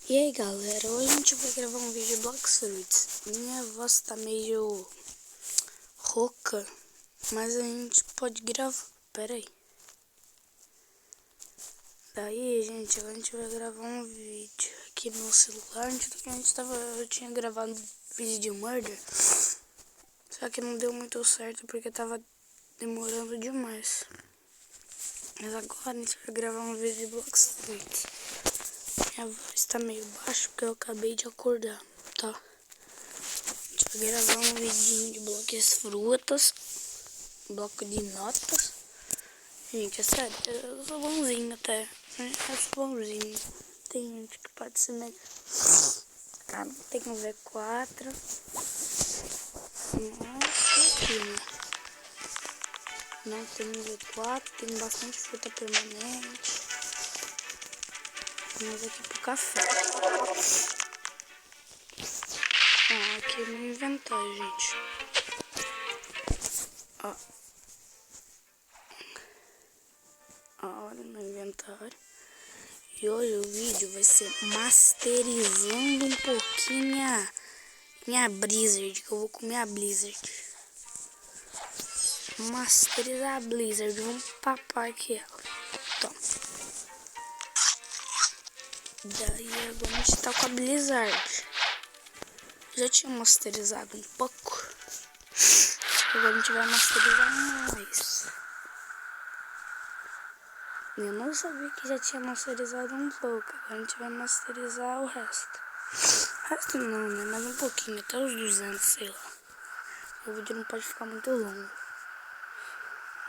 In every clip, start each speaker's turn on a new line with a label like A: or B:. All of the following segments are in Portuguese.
A: E aí galera, hoje a gente vai gravar um vídeo de Blox Fruits. Minha voz tá meio rouca, mas a gente pode gravar. Pera aí. Daí gente, agora a gente vai gravar um vídeo aqui no celular. Eu tinha gravado um vídeo de murder, só que não deu muito certo porque tava demorando demais. Mas agora a gente vai gravar um vídeo de Blox Fruits. Minha voz tá meio baixa porque eu acabei de acordar, tá? A gente vai gravar um vidinho de blocos frutas, bloco de notas. Gente, é sério, eu sou bonzinho até. Eu sou bonzinho. Tem gente que pode ser melhor. Tá, não tem um V4. Nossa, aqui, né? Não tem um V4, tem bastante fruta permanente. Vamos aqui pro café. Aqui no inventário, gente. Olha no inventário. E hoje o vídeo vai ser masterizando um pouquinho minha Blizzard, que eu vou comer a Blizzard. Masterizar a Blizzard, vamos papar aqui ela. Toma. Daí agora a gente tá com a Blizzard. Já tinha masterizado um pouco. Agora a gente vai masterizar mais. Eu não sabia que já tinha masterizado um pouco. Agora a gente vai masterizar o resto. O resto não, né? Mais um pouquinho, até os 200, sei lá. O vídeo não pode ficar muito longo.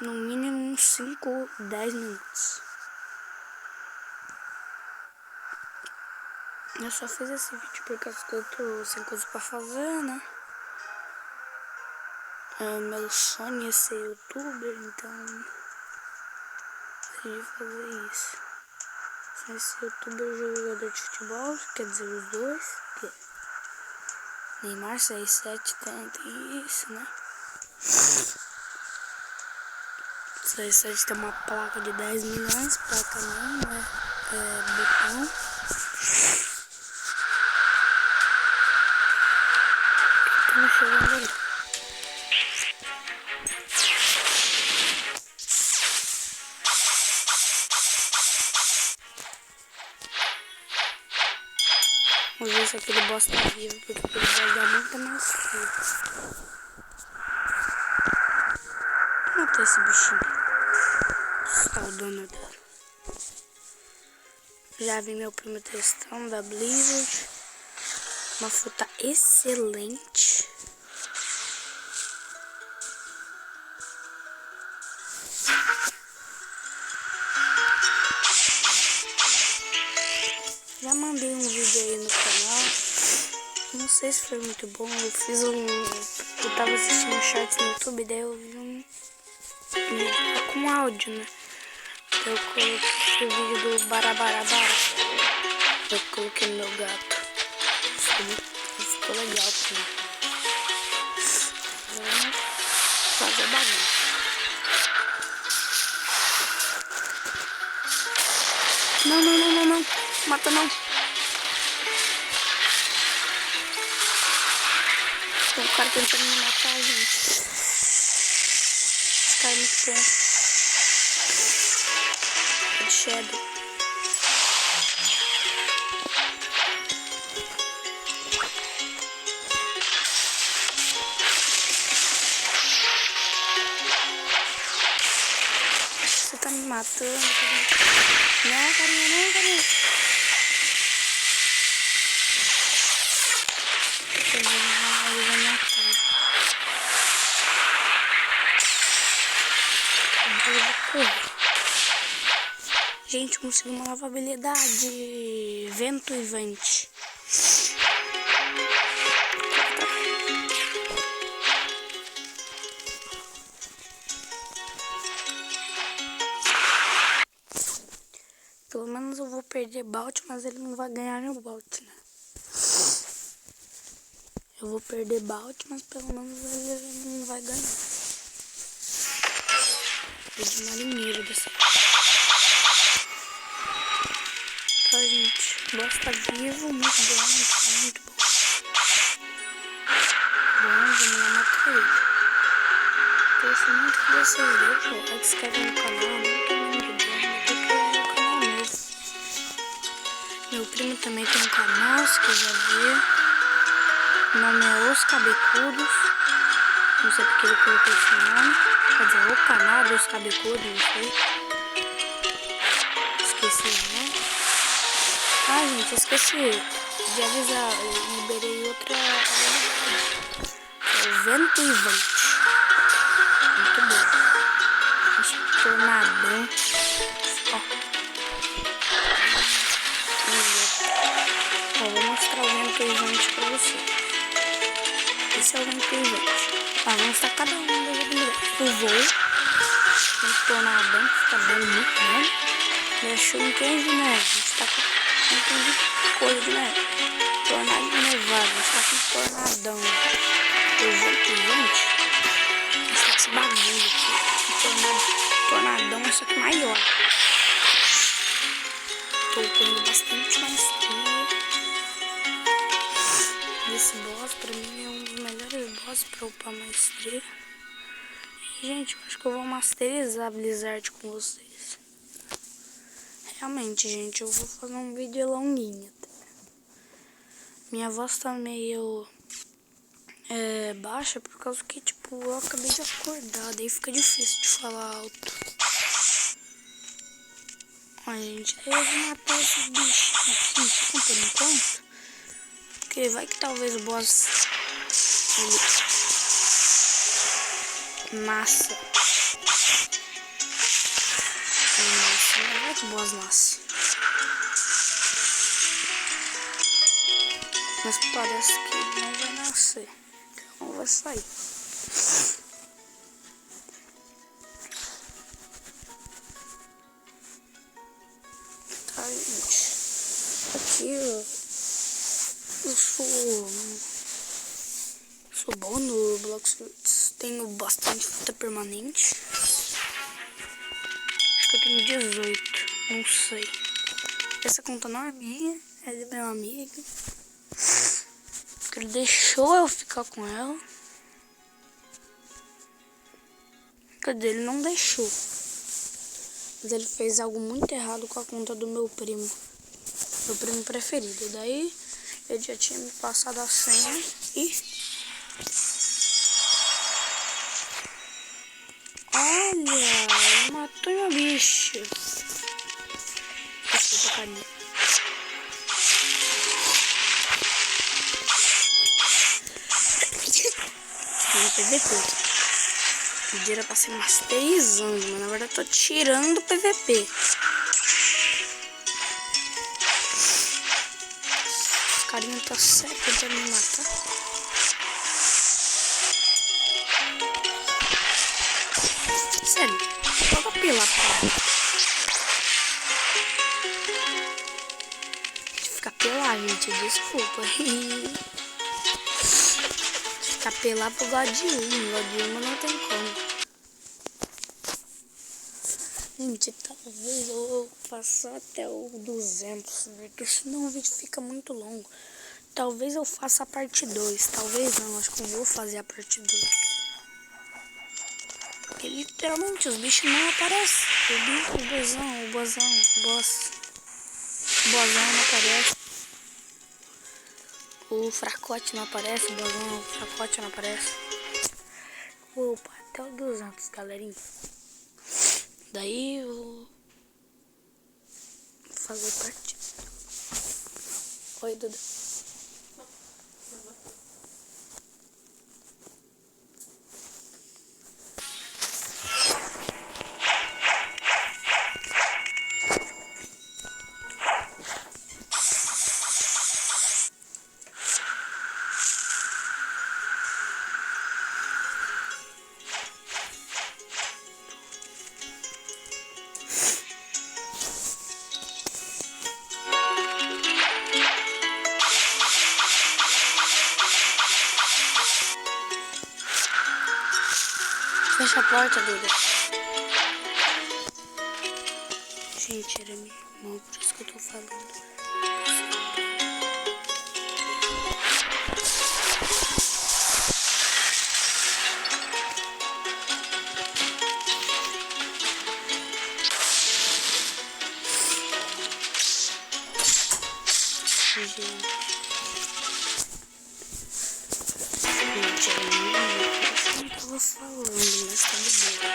A: No mínimo uns 5, 10 minutos. Eu só fiz esse vídeo por causa que eu tô sem coisa pra fazer, né? Meu sonho é ser youtuber, então decidi fazer isso. Ser youtuber jogador de futebol, quer dizer os dois. Neymar 67 tem isso, né? 67 tem uma placa de 10 milhões, placa não, né? Botão. Estamos chegando ali. Vamos ver se aquele boss tá vivo, porque aquele boss dá muito mais frio. Vou matar esse bichinho. Só o dono dela. Já vi meu primo testando da Blizzard. Uma fruta excelente. Já mandei um vídeo aí no canal. Não sei se foi muito bom. Eu tava assistindo um shorts no YouTube, daí eu vi um com áudio, né? Eu coloquei esse vídeo do Barabarabara. Eu coloquei no meu gato. Ficou legal também. Vamos fazer bagunça. Não. Mata não. Tem um cara tentando me matar, gente. Esse cara é muito bom. É de Shadow. Você tá me matando. Não, carinha. Ele vai me matar. Eu vou correr. Gente, consegui uma nova habilidade. Vento e vente. Pelo menos eu vou perder Bout, mas ele não vai ganhar meu Bout, né? Eu vou perder Bout, mas pelo menos ele não vai ganhar. Vou de marinheiro dessa vez. Tá, gente? boss tá vivo, muito bom, muito bom. Bom, vamos lá matar ele. Peço muito que vocês deixem o like, se inscrevam no canal, não tô muito bom, porque é o canal novo. Meu primo também tem um canal, se quiser ver. O nome é Os Cabecudos. Não sei porque ele colocou esse nome. Quer dizer, o canal dos Cabecudos, não sei. Esqueci, né? Ah, gente, esqueci de avisar. Eu liberei outra. É o Vento e Vante. Muito bom. Esse tornadão. Ó. Ó, vou mostrar o Vento e Vante pra vocês. Esse é o Vento e Vante. Tá, vamos mostrar cada um das habilidades. O voo. O tornadão, que fica bem muito bom. Deixou um queijo de neve. A gente tá com um queijo de coisa de neve. Tornado de nevado. A gente tá com um tornadão. O Vento e Vante. A gente tá com esse bagulho aqui. Tornadão, só que maior. Tô upando bastante maestria. Esse boss pra mim é um dos melhores bosses pra upar maestria. E, gente, eu acho que eu vou masterizar a Blizzard com vocês. Realmente, gente, eu vou fazer um vídeo longuinho. Minha voz tá meio baixa por causa que, tipo, eu acabei de acordar. Daí fica difícil de falar alto. Ó, gente, aí eu vou matar esses bichinhos aqui, por enquanto. Porque vai que talvez o boss ele nasça. Não vai que o boss nasce. Mas parece que ele não vai nascer. Então vai sair. Tá, gente. Aqui eu sou bom no Bloxfruits. Tenho bastante fruta permanente. Acho que eu tenho 18. Não sei. Essa conta não é minha. É do meu amigo. Ele deixou eu ficar com ela. Quer dizer, ele não deixou. Mas ele fez algo muito errado com a conta do meu primo. Meu primo preferido. Daí ele já tinha me passado a senha e... Olha, ele matou meu bicho. Desculpa, carinha. PVP. Pediram pra ser masterizando, mas na verdade eu tô tirando o PVP. Esse carinha tá sério tentando me matar. Sério, joga pila pra ficar pelado, gente, desculpa. Apelar pro Gladiuma não tem como. Gente, talvez eu faça até o 200 vídeos, senão o vídeo fica muito longo. Talvez eu faça a parte 2, talvez não, acho que eu vou fazer a parte 2. Porque literalmente os bichos não aparecem. O boss não aparece. O fracote não aparece, o fracote não aparece. Opa, até o 200, galerinha. Daí eu vou fazer parte. Oi, Duda. Fecha a porta, Duda. Gente, era minha irmã, por isso que eu tô falando. Gente, eu não tava falando, mas tá de boa.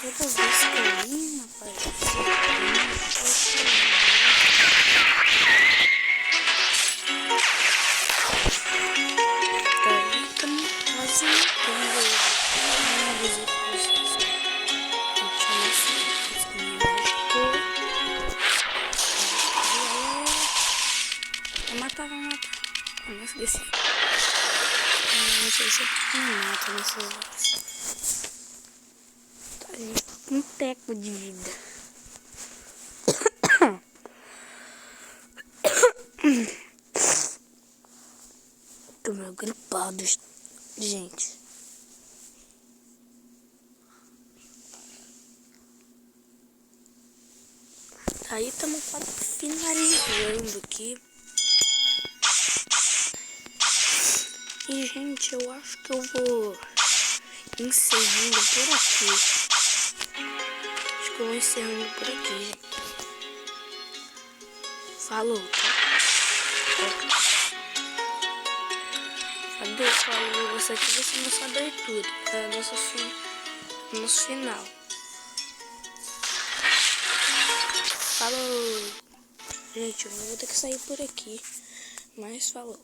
A: Toda vez que eu ia aparecer, daí estamos quase matando uma visita pra vocês. Vai matar. Eu não esqueci. Não sei se me mata nessas horas. Tá, gente, tô com um teco de vida. Tô meio gripado, gente. Aí estamos quase finalizando aqui. E, gente, eu acho que eu vou encerrando por aqui. Acho que eu vou encerrando por aqui, gente. Falou, tá? Falou. Essa aqui vai ser nossa abertura. É nosso final. Falou. Gente, eu vou ter que sair por aqui. Mas falou.